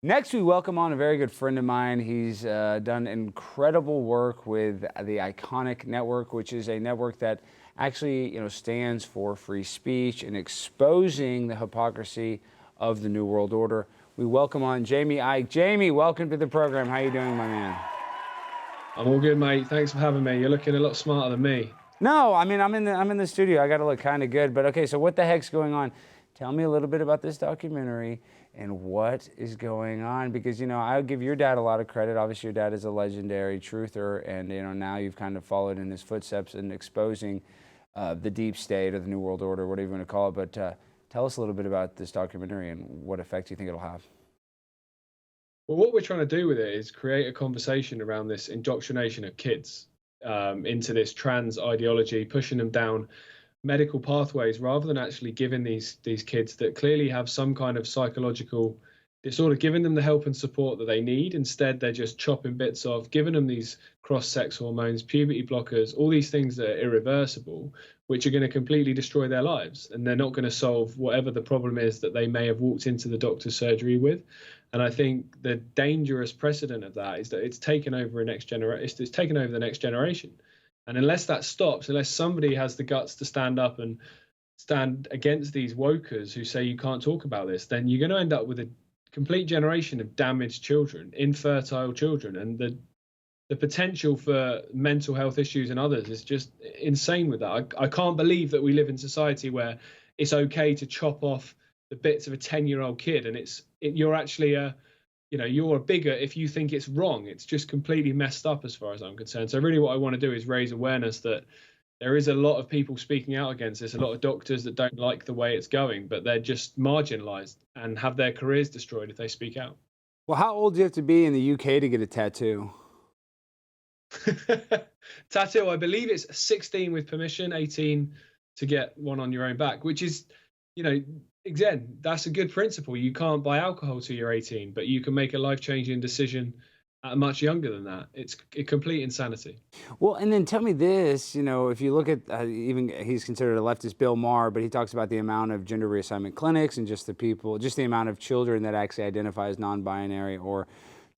Next, we welcome on a very good friend of mine. He's done incredible work with the Iconic Network, which is a network that actually, stands for free speech and exposing the hypocrisy of the New World Order. We welcome on Jaymie Icke. Jaymie, welcome to the program. How you doing, my man? I'm all good, mate. Thanks for having me. You're looking a lot smarter than me. No, I mean I'm in the studio. I got to look kind of good, but okay. So what the heck's going on? Tell me a little bit about this documentary and what is going on, because I'll give your dad a lot of credit. Obviously, your dad is a legendary truther, and now you've kind of followed in his footsteps in exposing the deep state or the New World Order, whatever you want to call it. But tell us a little bit about this documentary and what effect you think it'll have. Well, what we're trying to do with it is create a conversation around this indoctrination of kids into this trans ideology, pushing them down medical pathways rather than actually giving these kids that clearly have some kind of psychological disorder, giving them the help and support that they need. Instead, they're just chopping bits off, giving them these cross-sex hormones, puberty blockers, all these things that are irreversible, which are going to completely destroy their lives. And they're not going to solve whatever the problem is that they may have walked into the doctor's surgery with. And I think the dangerous precedent of that is that it's taken over a next generation. It's taken over the next generation. And unless that stops, unless somebody has the guts to stand up and stand against these wokers who say you can't talk about this, then you're going to end up with a complete generation of damaged children, infertile children, and the potential for mental health issues and others is just insane with that. I can't believe that we live in society where it's okay to chop off the bits of a 10-year-old kid, and you're actually you're a bigot if you think it's wrong. It's just completely messed up as far as I'm concerned. So really what I want to do is raise awareness that there is a lot of people speaking out against this, a lot of doctors that don't like the way it's going, but they're just marginalized and have their careers destroyed if they speak out. Well, how old do you have to be in the UK to get a tattoo? Tattoo, I believe it's 16 with permission, 18 to get one on your own back, which is, again, that's a good principle. You can't buy alcohol till you're 18, but you can make a life-changing decision much younger than that. It's a complete insanity. Well, and then tell me this, if you look at even he's considered a leftist, Bill Maher, but he talks about the amount of gender reassignment clinics and just the amount of children that actually identify as non-binary or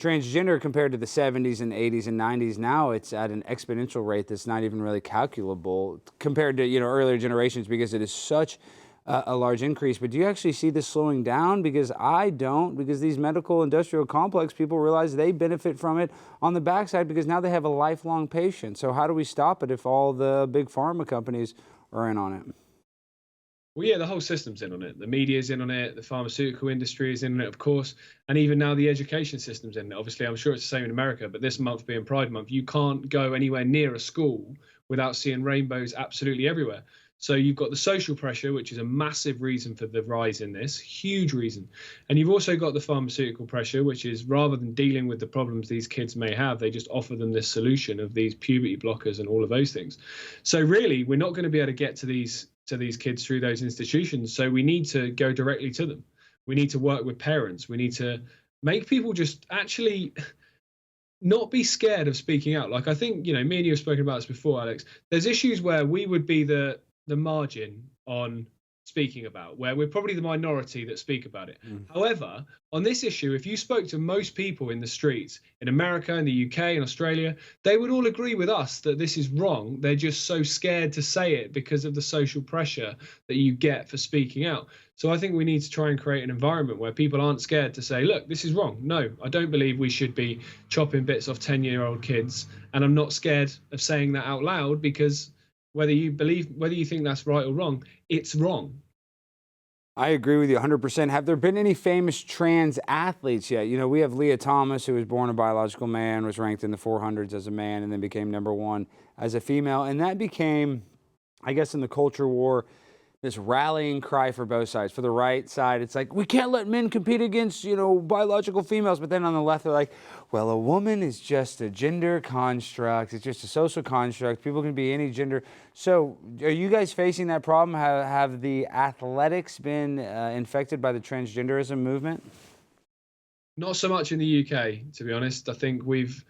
transgender compared to the 70s and 80s and 90s. Now it's at an exponential rate that's not even really calculable compared to, earlier generations, because it is such a large increase. But do you actually see this slowing down? Because I don't, because these medical industrial complex people realize they benefit from it on the backside, because now they have a lifelong patient. So how do we stop it if all the big pharma companies are in on it? Well, yeah, the whole system's in on it. The media's in on it. The pharmaceutical industry is in on it, of course. And even now the education system's in it. Obviously, I'm sure it's the same in America, but this month being Pride Month, you can't go anywhere near a school without seeing rainbows absolutely everywhere. So you've got the social pressure, which is a massive reason for the rise in this, huge reason. And you've also got the pharmaceutical pressure, which is rather than dealing with the problems these kids may have, they just offer them this solution of these puberty blockers and all of those things. So really, we're not going to be able to get to these kids through those institutions. So we need to go directly to them. We need to work with parents. We need to make people just actually not be scared of speaking out. Like, I think, me and you have spoken about this before, Alex. There's issues where we would be the margin on speaking about, where we're probably the minority that speak about it. However, on this issue, if you spoke to most people in the streets in America, in the UK, in Australia, they would all agree with us that this is wrong. They're just so scared to say it because of the social pressure that you get for speaking out. So I think we need to try and create an environment where people aren't scared to say, look, this is wrong. No, I don't believe we should be chopping bits off 10-year-old kids. And I'm not scared of saying that out loud, because whether you think that's right or wrong, it's wrong. I agree with you 100%. Have there been any famous trans athletes yet? We have Leah Thomas, who was born a biological man, was ranked in the 400s as a man, and then became #1 as a female. And that became, I guess, in the culture war, this rallying cry for both sides. For the right side, it's like, we can't let men compete against, biological females. But then on the left, they're like, well, a woman is just a gender construct. It's just a social construct. People can be any gender. So are you guys facing that problem? Have the athletics been infected by the transgenderism movement? Not so much in the UK, to be honest. I think we've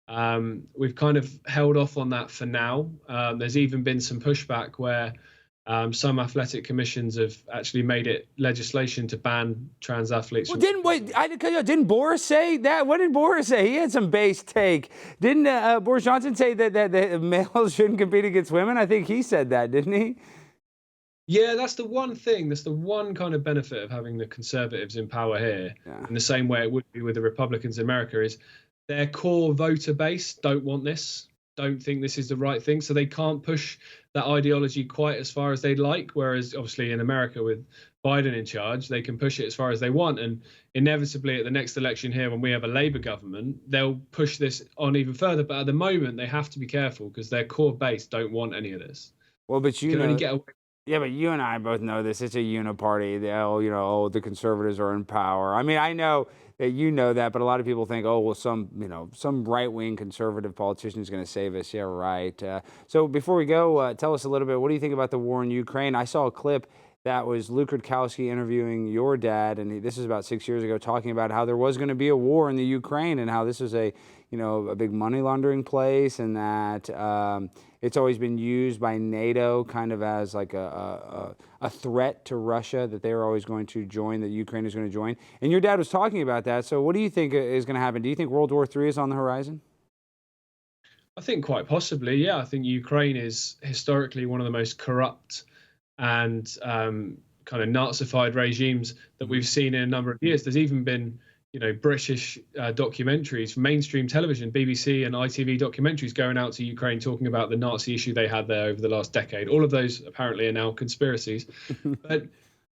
kind of held off on that for now. There's even been some pushback where Some athletic commissions have actually made it legislation to ban trans athletes. Well, didn't Boris say that? What did Boris say? He had some base take. Didn't Boris Johnson say that males shouldn't compete against women? I think he said that, didn't he? Yeah, that's the one thing. That's the one kind of benefit of having the conservatives in power here, in the same way it would be with the Republicans in America, is their core voter base don't want this, don't think this is the right thing. So they can't push that ideology quite as far as they'd like. Whereas obviously in America with Biden in charge, they can push it as far as they want. And inevitably at the next election here, when we have a Labour government, they'll push this on even further. But at the moment, they have to be careful because their core base don't want any of this. Well, but you can know, only get away. Yeah, but you and I both know this. It's a uniparty. The conservatives are in power. I mean, I know that you know that, but a lot of people think, oh, well, some right-wing conservative politician is going to save us. Yeah, right. So before we go, tell us a little bit. What do you think about the war in Ukraine? I saw a clip that was Luke Rudkowski interviewing your dad, and this is about 6 years ago, talking about how there was going to be a war in the Ukraine and how this was a big money laundering place, and that it's always been used by NATO kind of as like a threat to Russia, that they were always going to join, that Ukraine is going to join. And your dad was talking about that. So what do you think is going to happen? Do you think World War III is on the horizon? I think quite possibly, yeah. I think Ukraine is historically one of the most corrupt and kind of Nazified regimes that we've seen in a number of years. There's even been British documentaries, mainstream television, BBC and ITV documentaries going out to Ukraine talking about the Nazi issue they had there over the last decade. All of those apparently are now conspiracies. But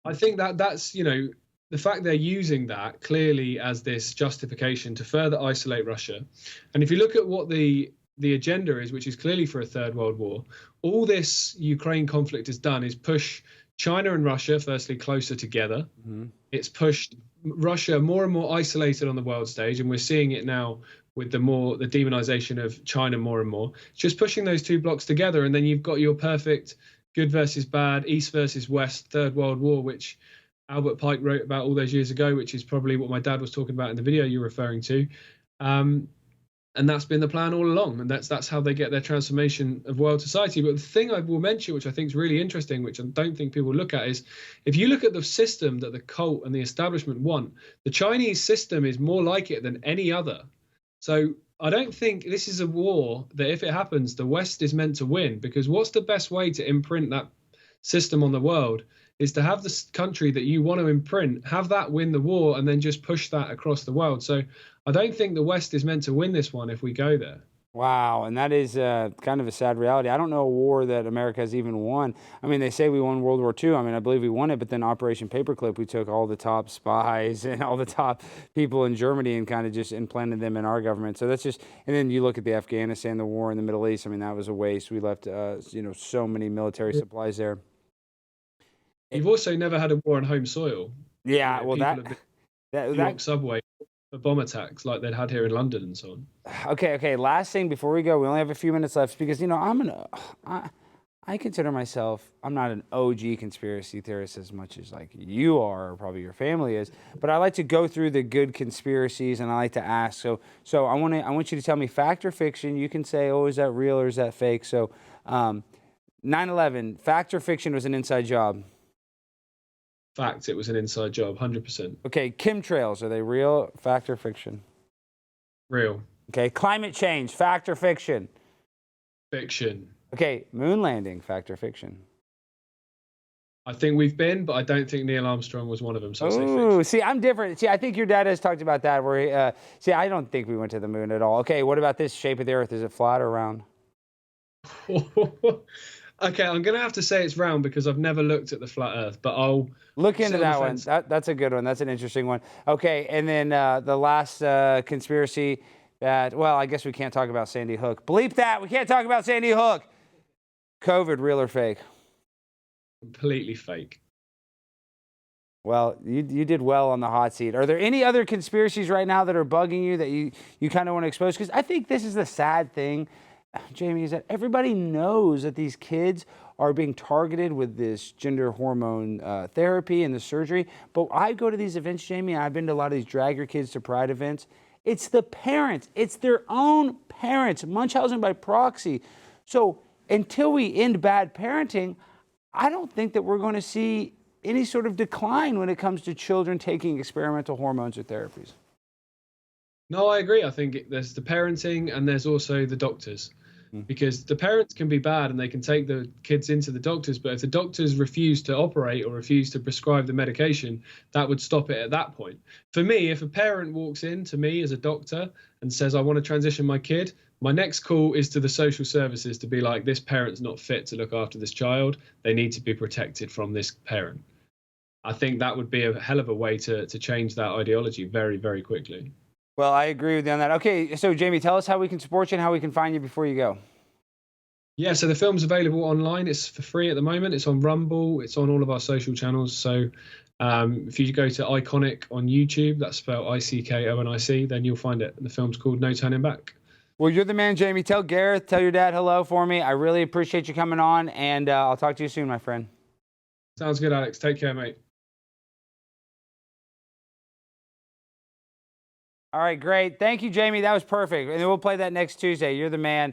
I think that's, the fact they're using that clearly as this justification to further isolate Russia. And if you look at what the agenda is, which is clearly for a third world war, all this Ukraine conflict has done is push China and Russia, firstly, closer together. Mm-hmm. It's pushed Russia more and more isolated on the world stage, and we're seeing it now with the demonization of China more and more. It's just pushing those two blocks together, and then you've got your perfect good versus bad, East versus West, Third World War, which Albert Pike wrote about all those years ago, which is probably what my dad was talking about in the video you're referring to. And that's been the plan all along, and that's how they get their transformation of world society. But the thing I will mention, which I think is really interesting, which I don't think people look at, is if you look at the system that the cult and the establishment want, the Chinese system is more like it than any other. So I don't think this is a war that, if it happens, the West is meant to win, because what's the best way to imprint that system on the world is to have the country that you want to imprint, have that win the war, and then just push that across the world. So I don't think the West is meant to win this one if we go there. Wow, and that is kind of a sad reality. I don't know a war that America has even won. I mean, they say we won World War II. I mean, I believe we won it, but then Operation Paperclip, we took all the top spies and all the top people in Germany and kind of just implanted them in our government. So that's just, and then you look at the Afghanistan, the war in the Middle East. I mean, that was a waste. We left, so many military supplies there. You've also never had a war on home soil. Yeah, well, that subway for bomb attacks like they'd had here in London and so on. Okay. Last thing before we go, we only have a few minutes left because I consider myself, I'm not an OG conspiracy theorist as much as like you are or probably your family is, but I like to go through the good conspiracies and I like to ask. So I want you to tell me fact or fiction. You can say, oh, is that real or is that fake? So 9/11, fact or fiction, was an inside job? Fact, it was an inside job, 100%. Okay, chemtrails, are they real, fact or fiction? Real. Okay, climate change, fact or fiction? Fiction. Okay, moon landing, fact or fiction? I think we've been, but I don't think Neil Armstrong was one of them, so I'll say fiction. fiction. See, I'm different. See, I think your dad has talked about that, where I don't think we went to the moon at all. Okay, what about this shape of the Earth? Is it flat or round? Okay, I'm going to have to say it's round because I've never looked at the flat Earth, but I'll look into that one. That's a good one. That's an interesting one. Okay, and then the last conspiracy that, well, I guess we can't talk about Sandy Hook. Bleep that. We can't talk about Sandy Hook. COVID, real or fake? Completely fake. Well, you did well on the hot seat. Are there any other conspiracies right now that are bugging you that you kind of want to expose? Because I think this is the sad thing, Jaymie, is that everybody knows that these kids are being targeted with this gender hormone therapy and the surgery. But I go to these events, Jaymie, I've been to a lot of these Drag Your Kids to Pride events. It's the parents. It's their own parents. Munchausen by proxy. So until we end bad parenting, I don't think that we're going to see any sort of decline when it comes to children taking experimental hormones or therapies. No, I agree. I think there's the parenting and there's also the doctors. Because the parents can be bad and they can take the kids into the doctors, but if the doctors refuse to operate or refuse to prescribe the medication, that would stop it at that point. For me, if a parent walks in to me as a doctor and says, I want to transition my kid, my next call is to the social services to be like, this parent's not fit to look after this child. They need to be protected from this parent. I think that would be a hell of a way to change that ideology very, very quickly. Well, I agree with you on that. Okay, so Jaymie, tell us how we can support you and how we can find you before you go. Yeah, so the film's available online. It's for free at the moment. It's on Rumble. It's on all of our social channels. So if you go to Iconic on YouTube, that's spelled ICKONIC, then you'll find it. The film's called No Turning Back. Well, you're the man, Jaymie. Tell Gareth, tell your dad hello for me. I really appreciate you coming on, and I'll talk to you soon, my friend. Sounds good, Alex. Take care, mate. All right, great. Thank you, Jaymie. That was perfect. And we'll play that next Tuesday. You're the man.